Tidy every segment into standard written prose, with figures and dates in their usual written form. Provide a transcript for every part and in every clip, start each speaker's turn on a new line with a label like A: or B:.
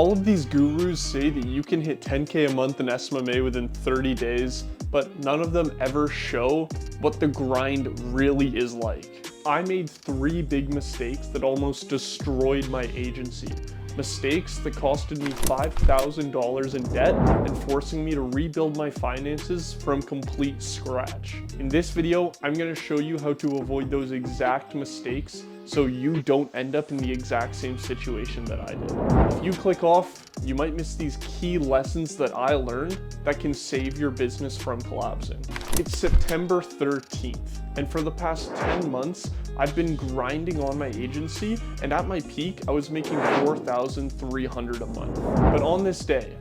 A: All of these gurus say that you can hit 10K a month in SMMA within 30 days, but none of them ever show what the grind really is like. I made 3 big mistakes that almost destroyed my agency. Mistakes that costed me $5,000 in debt and forcing me to rebuild my finances from complete scratch. In this video, I'm going to show you how to avoid those exact mistakes so you don't end up in the exact same situation that I did. If you click off, you might miss these key lessons that I learned that can save your business from collapsing. It's September 13th, and for the past 10 months, I've been grinding on my agency, and at my peak, I was making $4,300 a month. But on this day,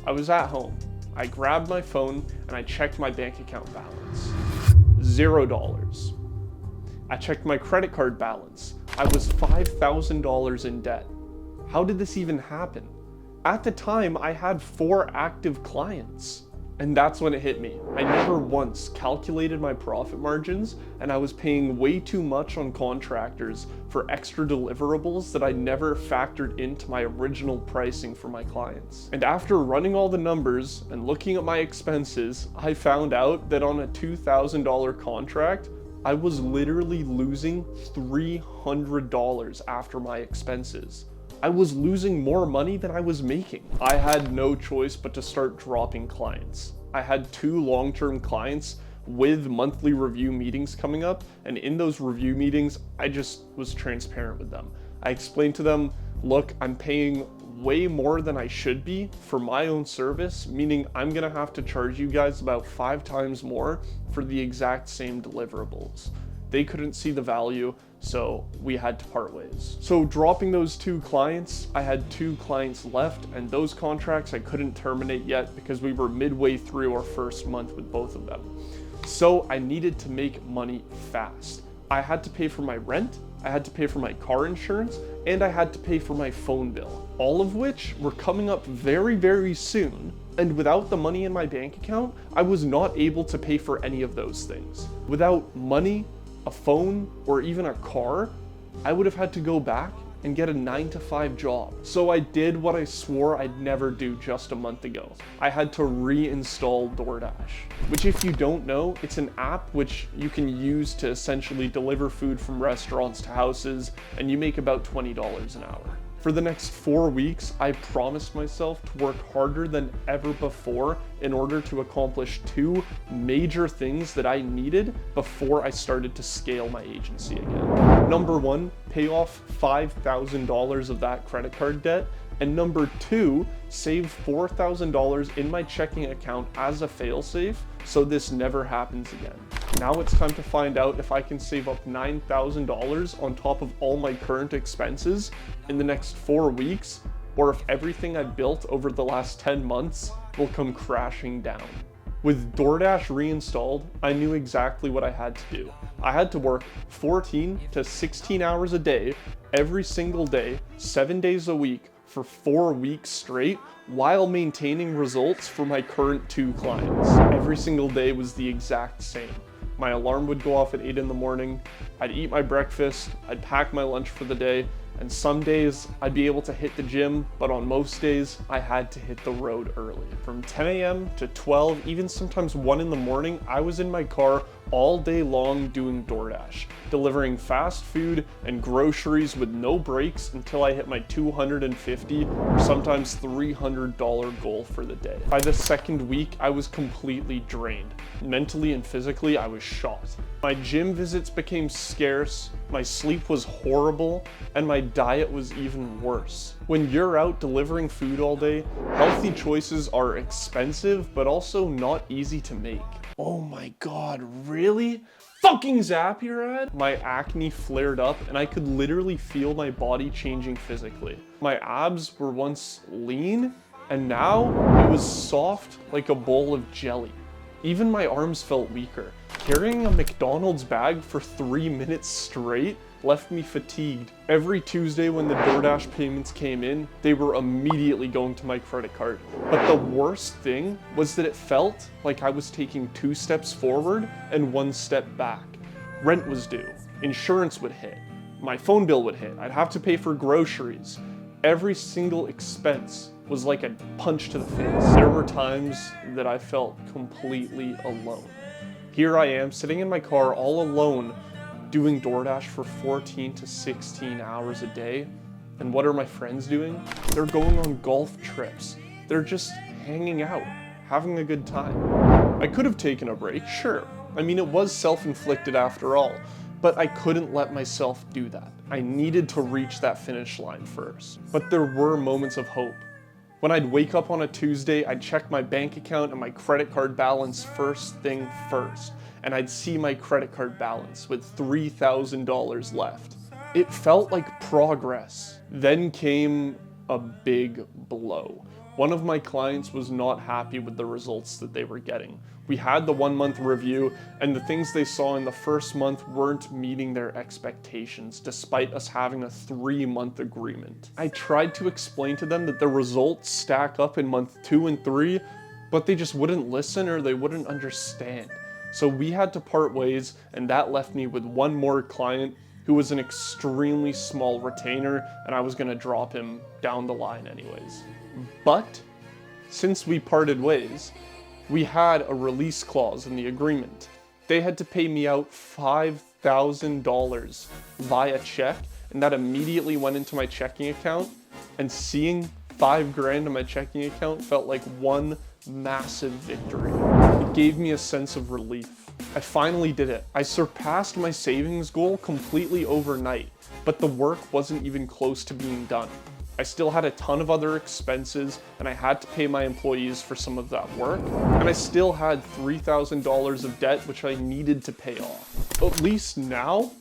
A: I was at home. I grabbed my phone and I checked my bank account balance. $0. I checked my credit card balance. I was $5,000 in debt. How did this even happen? At the time, I had 4 active clients. And that's when it hit me. I never once calculated my profit margins, and I was paying way too much on contractors for extra deliverables that I never factored into my original pricing for my clients. And after running all the numbers and looking at my expenses, I found out that on a $2,000 contract, I was literally losing $300 after my expenses. I was losing more money than I was making. I had no choice but to start dropping clients. I had 2 long-term clients with monthly review meetings coming up, and in those review meetings, I just was transparent with them. I explained to them, look, I'm paying way more than I should be for my own service, meaning I'm gonna have to charge you guys about 5 times more for the exact same deliverables. They couldn't see the value, so we had to part ways. So dropping those 2 clients, I had 2 clients left, and those contracts I couldn't terminate yet because we were midway through our first month with both of them. So I needed to make money fast. I had to pay for my rent, I had to pay for my car insurance, and I had to pay for my phone bill, all of which were coming up very, very soon. And without the money in my bank account, I was not able to pay for any of those things. Without money, a phone, or even a car, I would have had to go back and get a 9-to-5 job. So I did what I swore I'd never do just a month ago. I had to reinstall DoorDash, which, if you don't know, it's an app which you can use to essentially deliver food from restaurants to houses, and you make about $20 an hour. For the next 4 weeks, I promised myself to work harder than ever before in order to accomplish 2 major things that I needed before I started to scale my agency again. Number 1, pay off $5,000 of that credit card debt. And number 2, save $4,000 in my checking account as a failsafe so this never happens again. Now it's time to find out if I can save up $9,000 on top of all my current expenses in the next 4 weeks, or if everything I've built over the last 10 months will come crashing down. With DoorDash reinstalled, I knew exactly what I had to do. I had to work 14 to 16 hours a day, every single day, 7 days a week, for 4 weeks straight, while maintaining results for my current 2 clients. Every single day was the exact same. My alarm would go off at 8 in the morning, I'd eat my breakfast, I'd pack my lunch for the day, and some days I'd be able to hit the gym, but on most days I had to hit the road early. From 10 a.m. to 12, even sometimes 1 in the morning, I was in my car all day long doing DoorDash, delivering fast food and groceries with no breaks until I hit my $250 or sometimes $300 goal for the day. By the second week, I was completely drained. Mentally and physically, I was shot. My gym visits became scarce, my sleep was horrible, and my diet was even worse. When you're out delivering food all day, healthy choices are expensive, but also not easy to make. Oh my God, really? Fucking Zapier ad? My acne flared up and I could literally feel my body changing physically. My abs were once lean and now it was soft like a bowl of jelly. Even my arms felt weaker. Carrying a McDonald's bag for 3 minutes straight left me fatigued. Every Tuesday when the DoorDash payments came in, they were immediately going to my credit card. But the worst thing was that it felt like I was taking 2 steps forward and 1 step back. Rent was due, insurance would hit, my phone bill would hit, I'd have to pay for groceries. Every single expense was like a punch to the face. There were times that I felt completely alone. Here I am sitting in my car all alone doing DoorDash for 14 to 16 hours a day. And what are my friends doing? They're going on golf trips. They're just hanging out, having a good time. I could have taken a break, sure. I mean, it was self-inflicted after all, but I couldn't let myself do that. I needed to reach that finish line first. But there were moments of hope. When I'd wake up on a Tuesday, I'd check my bank account and my credit card balance first thing first, and I'd see my credit card balance with $3,000 left. It felt like progress. Then came a big blow. One of my clients was not happy with the results that they were getting. We had the 1 month review, and the things they saw in the first month weren't meeting their expectations, despite us having a 3-month agreement. I tried to explain to them that the results stack up in month 2 and 3, but they just wouldn't listen or they wouldn't understand. So we had to part ways, and that left me with one more client who was an extremely small retainer, and I was gonna drop him down the line anyways. But since we parted ways, we had a release clause in the agreement. They had to pay me out $5,000 via check, and that immediately went into my checking account, and seeing $5,000 in my checking account felt like one massive victory. It gave me a sense of relief. I finally did it. I surpassed my savings goal completely overnight, but the work wasn't even close to being done. I still had a ton of other expenses, and I had to pay my employees for some of that work, and I still had $3,000 of debt which I needed to pay off. At least now,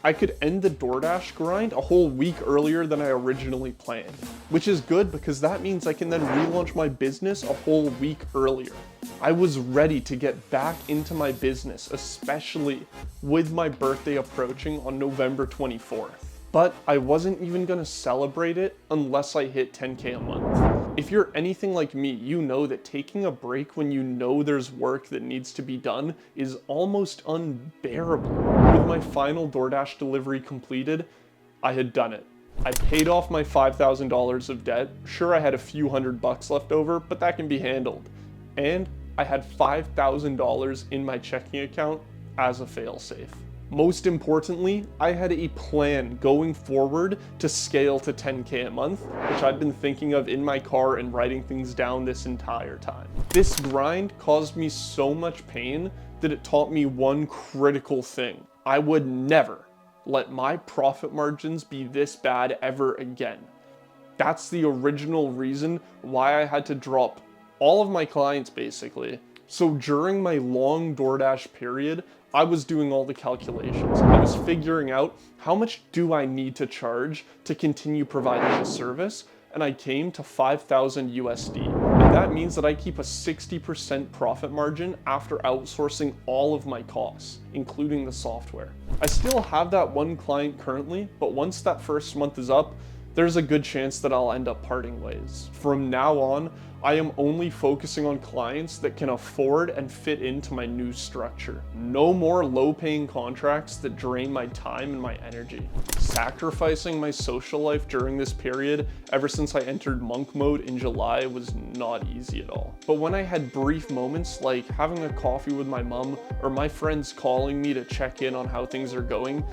A: I could end the DoorDash grind a whole week earlier than I originally planned, which is good because that means I can then relaunch my business a whole week earlier. I was ready to get back into my business, especially with my birthday approaching on November 24th. But I wasn't even gonna celebrate it unless I hit 10K a month. If you're anything like me, you know that taking a break when you know there's work that needs to be done is almost unbearable. With my final DoorDash delivery completed, I had done it. I paid off my $5,000 of debt. Sure, I had a few $100 left over, but that can be handled. And I had $5,000 in my checking account as a failsafe. Most importantly, I had a plan going forward to scale to 10K a month, which I'd been thinking of in my car and writing things down this entire time. This grind caused me so much pain that it taught me one critical thing. I would never let my profit margins be this bad ever again. That's the original reason why I had to drop all of my clients basically. So during my long DoorDash period, I was doing all the calculations. I was figuring out how much do I need to charge to continue providing the service, and I came to 5,000 USD. And that means that I keep a 60% profit margin after outsourcing all of my costs, including the software. I still have that one client currently, but once that first month is up, there's a good chance that I'll end up parting ways. From now on, I am only focusing on clients that can afford and fit into my new structure. No more low-paying contracts that drain my time and my energy. Sacrificing my social life during this period, ever since I entered monk mode in July, was not easy at all. But when I had brief moments like having a coffee with my mom or my friends calling me to check in on how things are going,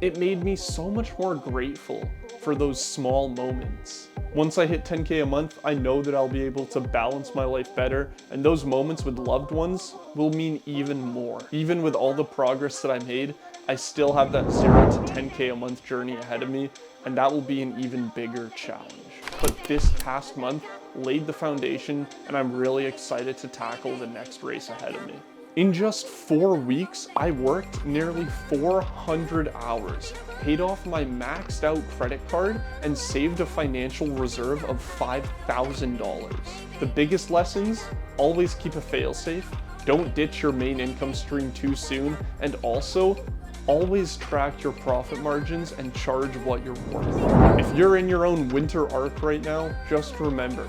A: it made me so much more grateful for those small moments. Once I hit 10K a month, I know that I'll be able to balance my life better, and those moments with loved ones will mean even more. Even with all the progress that I made, I still have that 0 to 10K a month journey ahead of me, and that will be an even bigger challenge. But this past month laid the foundation, and I'm really excited to tackle the next race ahead of me. In just 4 weeks, I worked nearly 400 hours, paid off my maxed out credit card, and saved a financial reserve of $5,000. The biggest lessons: always keep a failsafe, don't ditch your main income stream too soon, and also, always track your profit margins and charge what you're worth. If you're in your own winter arc right now, just remember,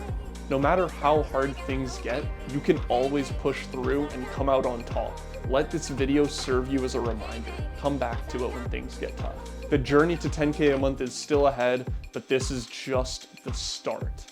A: no matter how hard things get, you can always push through and come out on top. Let this video serve you as a reminder. Come back to it when things get tough. The journey to 10K a month is still ahead, but this is just the start.